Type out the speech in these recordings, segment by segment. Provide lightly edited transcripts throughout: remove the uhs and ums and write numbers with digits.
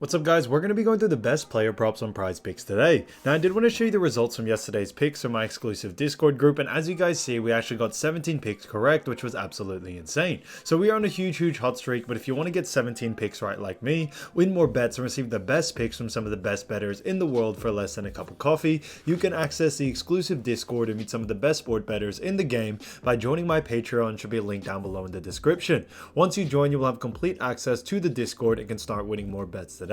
What's up guys, we're going to be going through the best player props on prizepicks today. Now I did want to show you the results from yesterday's picks from my exclusive Discord group, and as you guys see we actually got 17 picks correct, which was absolutely insane. So we are on a huge hot streak, but if you want to get 17 picks right like me, win more bets and receive the best picks from some of the best bettors in the world for less than a cup of coffee, you can access the exclusive Discord and meet some of the best sport bettors in the game by joining my Patreon. Should be a link down below in the description. Once you join, you will have complete access to the Discord and can start winning more bets today.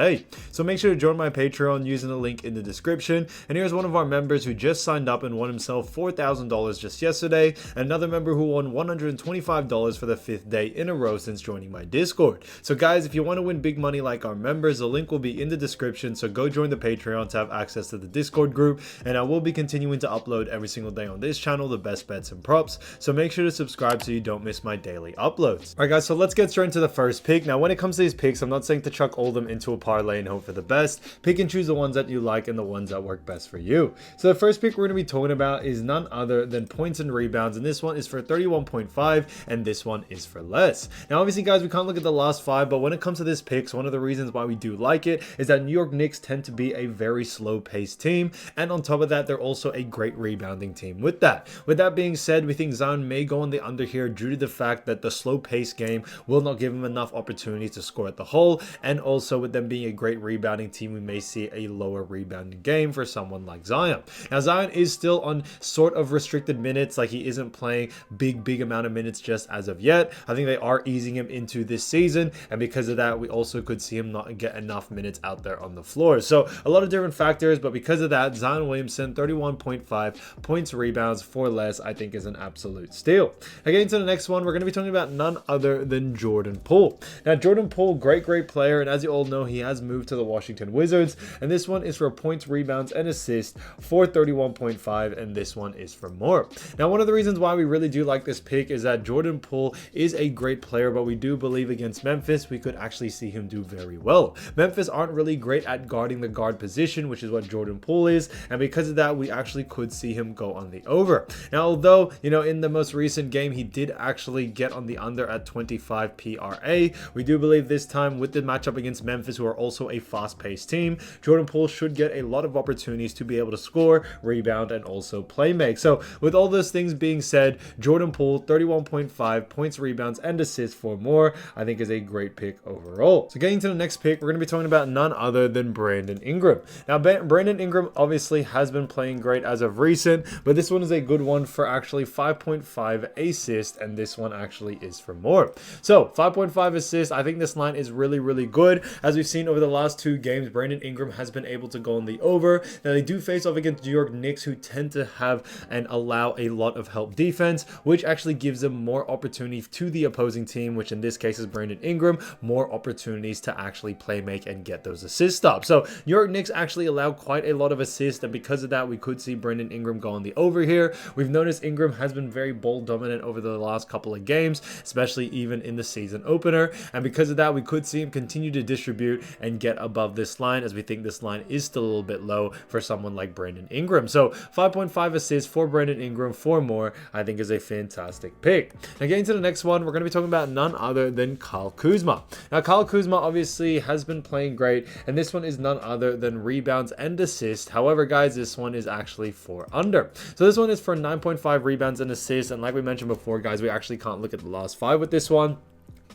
So make sure to join my Patreon using the link in the description. And here's one of our members who just signed up and won himself $4,000 just yesterday, and another member who won $125 for the 5th day in a row since joining my Discord. So guys, if you want to win big money like our members, the link will be in the description, so go join the Patreon to have access to the Discord group, and I will be continuing to upload every single day on this channel the best bets and props, so make sure to subscribe so you don't miss my daily uploads. Alright guys, so let's get straight into the first pick. Now when it comes to these picks, I'm not saying to chuck all of them into a parlay and hope for the best. Pick and choose the ones that you like and the ones that work best for you. So the first pick we're going to be talking about is none other than points and rebounds, and this one is for 31.5 and this one is for less. Now obviously guys, we can't look at the last five, but when it comes to this picks, one of the reasons why we do like it is that New York Knicks tend to be a very slow paced team, and on top of that they're also a great rebounding team. With that being said, we think Zion may go on the under here due to the fact that the slow paced game will not give him enough opportunities to score at the hole, and also with them being a great rebounding team, we may see a lower rebounding game for someone like Zion. Now Zion is still on sort of restricted minutes, like he isn't playing big amount of minutes just as of yet. I think they are easing him into this season, and because of that we also could see him not get enough minutes out there on the floor. So a lot of different factors, but because of that, Zion Williamson 31.5 points, rebounds for less, I think is an absolute steal. Again, to the next one, we're going to be talking about none other than Jordan Poole. Now Jordan Poole, great player, and as you all know, he has moved to the Washington Wizards, and this one is for points, rebounds, and assists for 31.5, and this one is for more. Now one of the reasons why we really do like this pick is that Jordan Poole is a great player, but we do believe against Memphis we could actually see him do very well. Memphis aren't really great at guarding the guard position, which is what Jordan Poole is, and because of that we actually could see him go on the over. Now although, you know, in the most recent game he did actually get on the under at 25 PRA, we do believe this time with the matchup against Memphis, who are also a fast-paced team, Jordan Poole should get a lot of opportunities to be able to score, rebound, and also play make. So with all those things being said, Jordan Poole 31.5 points, rebounds, and assists for more, I think is a great pick overall. So getting to the next pick, we're going to be talking about none other than Brandon Ingram. Now Brandon Ingram obviously has been playing great as of recent, but this one is a good one for actually 5.5 assists, and this one actually is for more. So 5.5 assists, I think this line is really good. As we've seen over the last two games, Brandon Ingram has been able to go on the over. Now they do face off against New York Knicks, who tend to have and allow a lot of help defense, which actually gives them more opportunity to the opposing team, which in this case is Brandon Ingram, more opportunities to actually play make and get those assist stops. So New York Knicks actually allow quite a lot of assists, and because of that we could see Brandon Ingram go on the over here. We've noticed Ingram has been very ball dominant over the last couple of games, especially even in the season opener, and because of that we could see him continue to distribute and get above this line, as we think this line is still a little bit low for someone like Brandon Ingram. So 5.5 assists for Brandon Ingram for more, I think is a fantastic pick. Now getting to the next one, we're going to be talking about none other than Kyle Kuzma. Now Kyle Kuzma obviously has been playing great, and this one is none other than rebounds and assists. However guys, this one is actually for under. So this one is for 9.5 rebounds and assists, and like we mentioned before guys, we actually can't look at the last five with this one.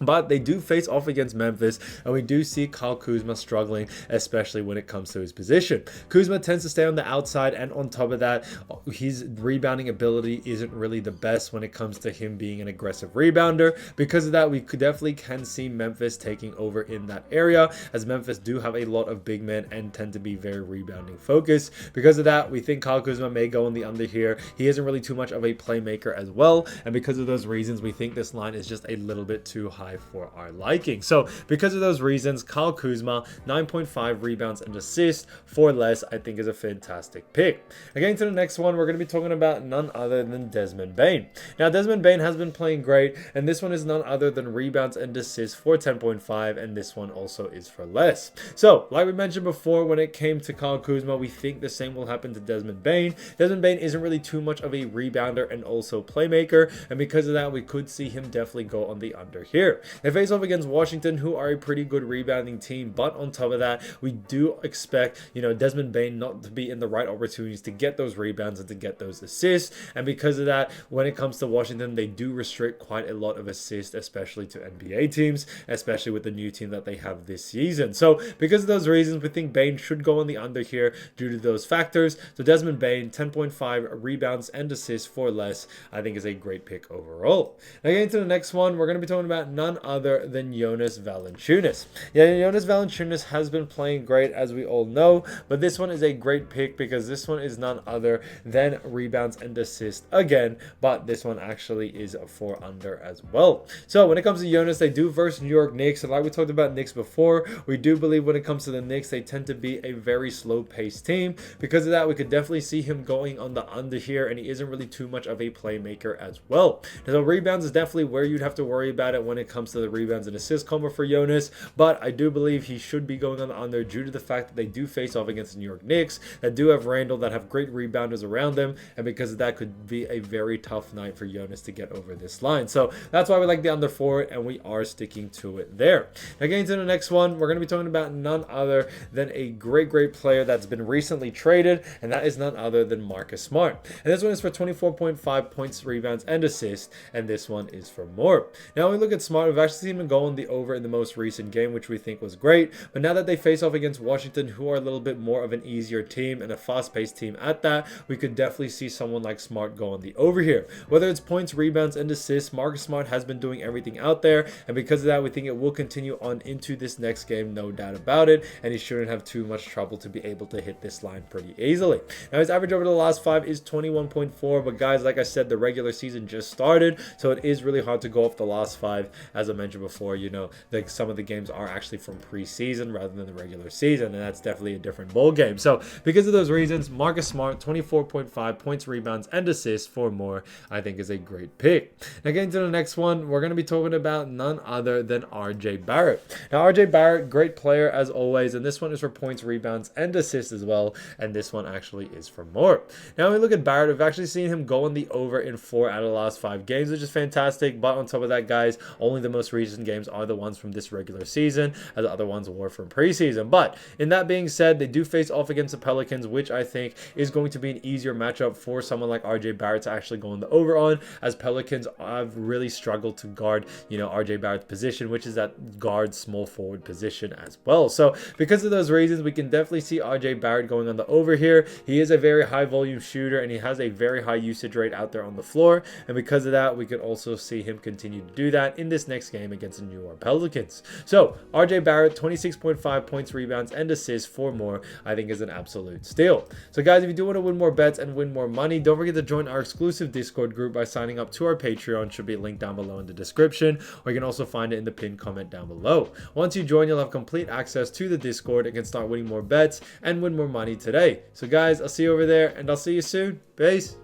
But they do face off against Memphis, and we do see Kyle Kuzma struggling, especially when it comes to his position. Kuzma tends to stay on the outside, and on top of that, his rebounding ability isn't really the best when it comes to him being an aggressive rebounder. Because of that, we definitely can see Memphis taking over in that area, as Memphis do have a lot of big men and tend to be very rebounding focused. Because of that, we think Kyle Kuzma may go on the under here. He isn't really too much of a playmaker as well, and because of those reasons, we think this line is just a little bit too high for our liking. So because of those reasons, Kyle Kuzma 9.5 rebounds and assists for less, I think is a fantastic pick. Again, to the next one, we're going to be talking about none other than Desmond Bane. Now Desmond Bane has been playing great, and this one is none other than rebounds and assists for 10.5, and this one also is for less. So like we mentioned before, when it came to Kyle Kuzma, we think the same will happen to Desmond Bane. Desmond Bane isn't really too much of a rebounder and also playmaker, and because of that we could see him definitely go on the under here. They face off against Washington, who are a pretty good rebounding team, but on top of that, we do expect, Desmond Bane not to be in the right opportunities to get those rebounds and to get those assists. And because of that, when it comes to Washington, they do restrict quite a lot of assists, especially to NBA teams, especially with the new team that they have this season. So because of those reasons, we think Bane should go on the under here due to those factors. So Desmond Bane, 10.5 rebounds and assists for less, I think is a great pick overall. Now getting to the next one, we're going to be talking about none other than Jonas Valanciunas. Yeah, Jonas Valanciunas has been playing great, as we all know, but this one is a great pick because this one is none other than rebounds and assists again, but this one actually is for under as well. So when it comes to Jonas, they do versus New York Knicks, and like we talked about Knicks before, we do believe when it comes to the Knicks, they tend to be a very slow-paced team. Because of that, we could definitely see him going on the under here, and he isn't really too much of a playmaker as well. So rebounds is definitely where you'd have to worry about it when it comes to the rebounds and assist combo for Jonas, but I do believe he should be going on the under due to the fact that they do face off against the New York Knicks that do have Randall, that have great rebounders around them, and because of that could be a very tough night for Jonas to get over this line. So that's why we like the under for it, and we are sticking to it there. Now getting to the next one, we're going to be talking about none other than a great player that's been recently traded, and that is none other than Marcus Smart. And this one is for 24.5 points, rebounds, and assists, and this one is for more. Now when we look at Smart, we've actually seen him go on the over in the most recent game, which we think was great, but now that they face off against Washington, who are a little bit more of an easier team and a fast-paced team at that, we could definitely see someone like Smart go on the over here. Whether it's points, rebounds, and assists, Marcus Smart has been doing everything out there, and because of that, we think it will continue on into this next game, no doubt about it, and he shouldn't have too much trouble to be able to hit this line pretty easily. Now his average over the last 5 is 21.4, but guys, like I said, the regular season just started, so it is really hard to go off the last 5. As I mentioned before, some of the games are actually from preseason rather than the regular season, and that's definitely a different ball game. So because of those reasons, Marcus Smart, 24.5 points, rebounds, and assists for more, I think is a great pick. Now getting to the next one, we're going to be talking about none other than RJ Barrett. Now RJ Barrett, great player as always, and this one is for points, rebounds, and assists as well, and this one actually is for more. Now when we look at Barrett, we've actually seen him go on the over in 4 out of the last 5 games, which is fantastic, but on top of that, guys, only the most recent games are the ones from this regular season, as the other ones were from preseason. But in that being said, they do face off against the Pelicans, which I think is going to be an easier matchup for someone like RJ Barrett to actually go on the over on, as Pelicans have really struggled to guard, RJ Barrett's position, which is that guard small forward position as well. So because of those reasons, we can definitely see RJ Barrett going on the over here. He is a very high volume shooter, and he has a very high usage rate out there on the floor, and because of that, we could also see him continue to do that in this next game against the New York Pelicans. So RJ Barrett, 26.5 points, rebounds, and assists for more, I think is an absolute steal. So guys, if you do want to win more bets and win more money, don't forget to join our exclusive Discord group by signing up to our Patreon. Should be linked down below in the description, or you can also find it in the pinned comment down below. Once you join, you'll have complete access to the Discord and can start winning more bets and win more money today. So guys, I'll see you over there, and I'll see you soon. Peace.